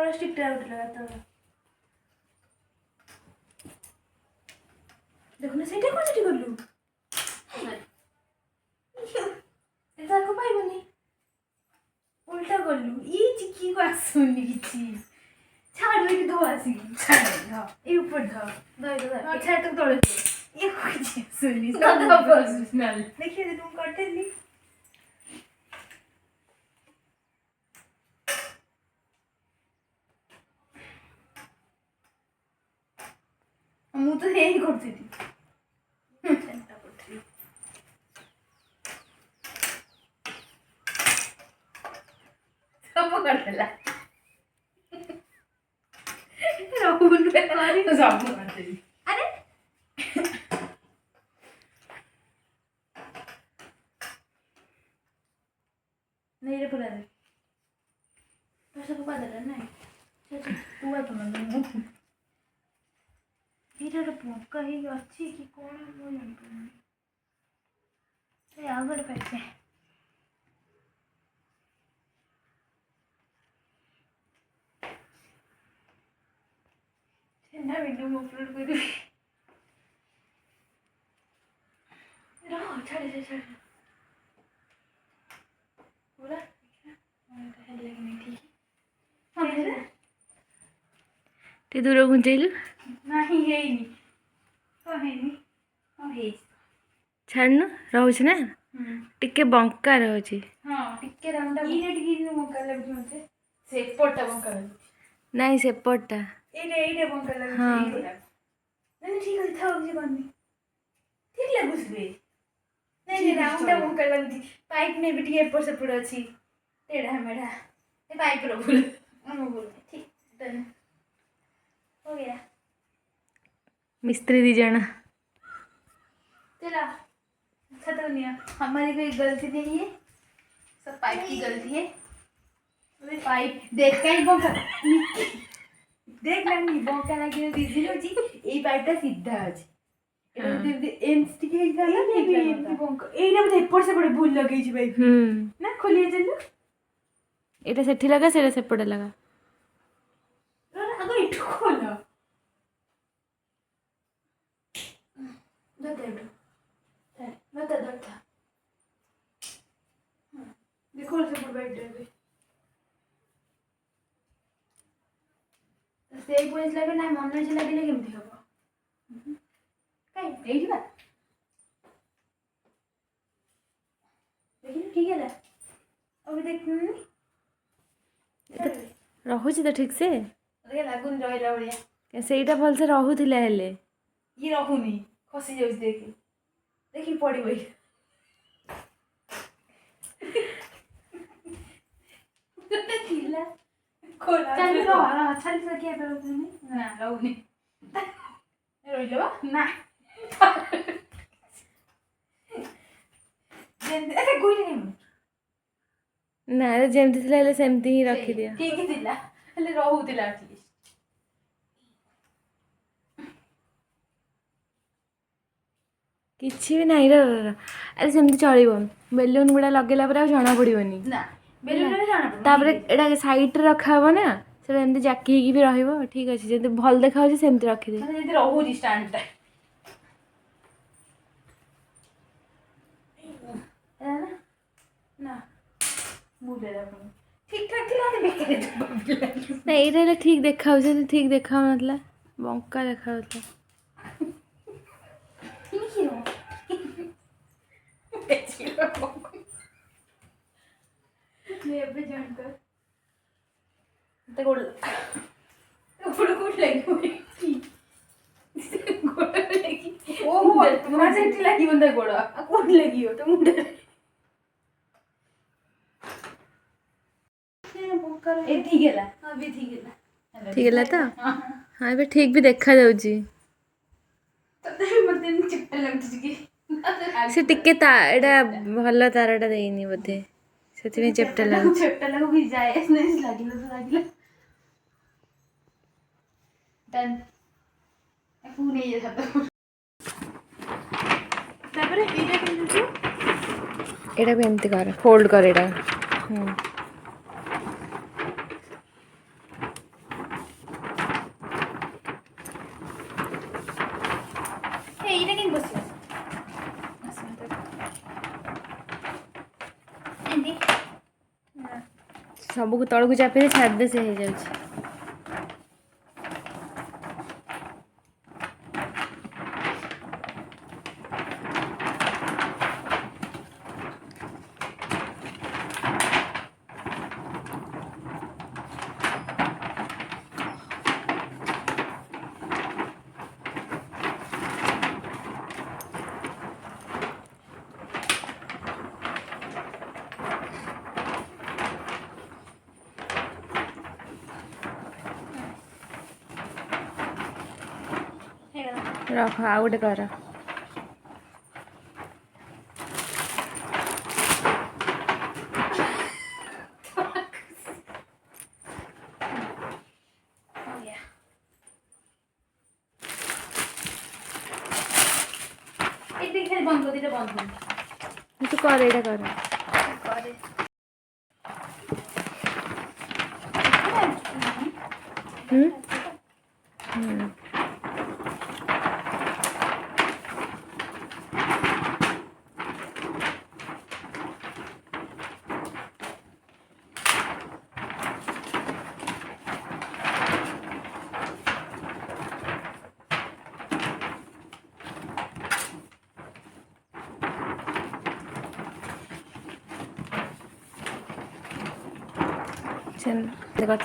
बड़ा स्ट्रिक्ट लगा तो देखो ना सेटा कोन सेटी करलु एटा को पाइबनी उल्टा करलु ई चिकी को आसुनी किछि छाड़ दे धो आसी छाड़ हां ए ऊपर धो दो हां छाड़ तक तोड़े ये कुछ सुनी सब प्रोफेशनल देखिए जे तुम करते ली मु तो यही करती थी चिंता करती सब करतेला राहुल पे वाली तो सब करते थी अरे नहीं रे पूरा दे तो सब बदल नहीं चल तू आ तुम ଏଇଟା ଗୋଟେ ପଙ୍କା ହେଇକି ଅଛି କି କ'ଣ ମୁଁ ଜାଣିପାରୁନି ଆଉ ଗୋଟେ ପାଇছে ଛେନା ଭିଡ଼ିଓ ମୁଁ ଅପଲୋଡ଼ କରିବି ରହ ଛାଡ଼ି ପୁରା ହେଲେ କି ନାହିଁ ଠିକ୍ ହଁ ଟିକେ ଦୂର ଘୁଞ୍ଚେଇଲୁ नहीं ହେଇନି କଣ ହେଇନି ହଁ ହେଇଛି ଛାଡୁନ ରହୁଛି ନା ଟିକେ ବଙ୍କା ରହୁଛି ହଁ ଟିକେ ରାଉଣ୍ଡ ଏଇଟା ଟିକେ ବଙ୍କା ଲାଗୁଛି ମତେ ସେପଟଟା ବଙ୍କା ଲାଗୁଛି ନାଇଁ ସେପଟଟା ଏଇଟା ବଙ୍କା ଲାଗୁଛି ହଁ ନାଇଁ ଠିକ ଅଛି ଥାଉ କିଛି କରନି ଠିକ ଲାଗୁଛି ବେ ନାଇଁ ରାଉଣ୍ଡଟା ବଙ୍କା ଲାଗୁଛି ପାଇପ ମେ ବି ଟିକେ ଏପଟ ସେପଟ ଅଛି ତେଢା ମେଢା ଏ ପାଇପ ର ଭୁଲ ଆମ ଭୁଲ ଠିକ ଡନ हो गया मिस्त्री दी जाना चला अच्छा तो नहीं हमारी कोई गलती नहीं है सब पाइप की गलती है अरे पाइप देख के ही बंका देख नहीं बंका लगे बिजी हो जी ए पाइपटा सीधा अछि एटा दे एंड स्टिक हे जाला ने भी बंका एटा मते एपड़ से बड़े भूल लगई छी पाइप ना खोलिए चलो एटा सेठी लगा सेटा सेपड़े लगा अगर इठो खोला देखो से पर बैठ जाए से पॉइंट लगे ना मन से लगे केमती हबो काई एठी बा देखिन ठीक है ला अभी देख रहुची तो ठीक से अरे लागुन रहिला बढिया सेटा भल से रहुथिला हेले ये रहुनी खसी जाउछ देखि देखि पड़ी भाई किला खोला चल रो अच्छा से क्या करो ना रहुनी रोइलो ना अरे कोई नहीं ना जेमती थिला हेले सेमती ही रखी दिया ठीक ही थिला हेले रहुथिला एटलीस्ट किसी भी नहीं अरे सेमती चलो बेलून गुड़ा लगेला पर जना पड़ोनी तापर एटा साइड रे रखा हो ना से एमती जाकी भी रहिबो ठीक अछि जदी भल देखा हो सेमती रखी दे जदी रहू स्टैंड ना मुडे अपन ठीक ठाक थिला बेकार नहीं एटा ठीक देखा हो ठीक देखा मतलब बंका देखा होता ଏବେ ଜାଣତ ଗୋଡ଼ କୋଉଠି ଲାଗିବ ଗୋଡ଼ ଲାଗି ଓହୋ ତୁମର ସେଠି ଲାଗିବ ତା ଗୋଡ଼ ଆଉ କୋଉଠି ଲାଗିବ ତ ମୁଣ୍ଡରେ ए ठीक है अभी ठीक है तो हाँ ए ठीक भी देखा जाउची मते चिपटा लागुची कि से टिके ता एडा भलो तारटा देइनी बोधे सेति में चिपटा लागु भी जाए नहीं लागिलो तो लागिलो डन पूने ये सब तापरे एटा केमती एटा भी एमती कर फोल्ड कर एटा ଏଇଟା କେମିତି ବସିବ ଏମିତି ସବୁକୁ ତଳକୁ ଚାପିଲେ ଛାଡ଼ିଦେ ସେ ହେଇଯାଉଛି। ରଖ ଆଉ ଗୋଟେ କର। ବନ୍ଦ ଦିଟା ବନ୍ଦ ତୁ କର ଏଇଟା କର କରେ चल देखो